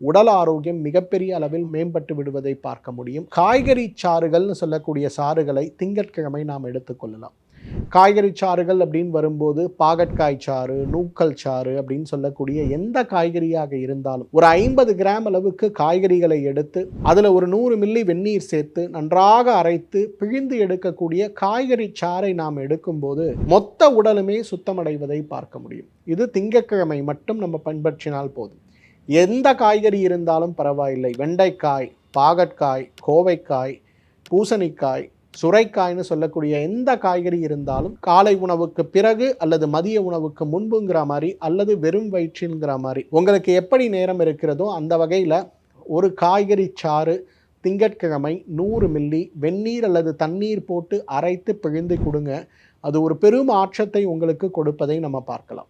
உடல் ஆரோக்கியம் மிகப்பெரிய அளவில் மேம்பட்டு விடுவதை பார்க்க முடியும். காய்கறி சாறுகள்னு சொல்லக்கூடிய சாறுகளை திங்கட்கிழமை நாம் எடுத்துக்கொள்ளலாம். காய்கறி சாறுகள் அப்படின்னு வரும்போது பாகற்காய் சாறு, நூக்கல் சாறு அப்படின்னு சொல்லக்கூடிய எந்த காய்கறியாக இருந்தாலும் ஒரு 50 கிராம் அளவுக்கு காய்கறிகளை எடுத்து அதில் ஒரு 100 மில்லி வெந்நீர் சேர்த்து நன்றாக அரைத்து பிழிந்து எடுக்கக்கூடிய காய்கறி சாறை நாம் எடுக்கும்போது மொத்த உடலுமே சுத்தமடைவதை பார்க்க முடியும். இது திங்கட்கிழமை மட்டும் நம்ம பின்பற்றினால் போதும். எந்த காய்கறி இருந்தாலும் பரவாயில்லை. வெண்டைக்காய், பாகற்காய், கோவைக்காய், பூசணிக்காய், சுரைக்காய்னு சொல்லக்கூடிய எந்த காய்கறி இருந்தாலும் காலை உணவுக்கு பிறகு அல்லது மதிய உணவுக்கு முன்புங்கிற மாதிரி அல்லது வெறும் வயிற்றுங்கிற மாதிரி உங்களுக்கு எப்படி நேரம் இருக்கிறதோ அந்த வகையில் ஒரு காய்கறி சாறு திங்கட்கிழமை 100 மில்லி வெந்நீர் அல்லது தண்ணீர் போட்டு அரைத்து பிழிந்து கொடுங்க. அது ஒரு பெரும் மாற்றத்தை உங்களுக்கு கொடுப்பதை நம்ம பார்க்கலாம்.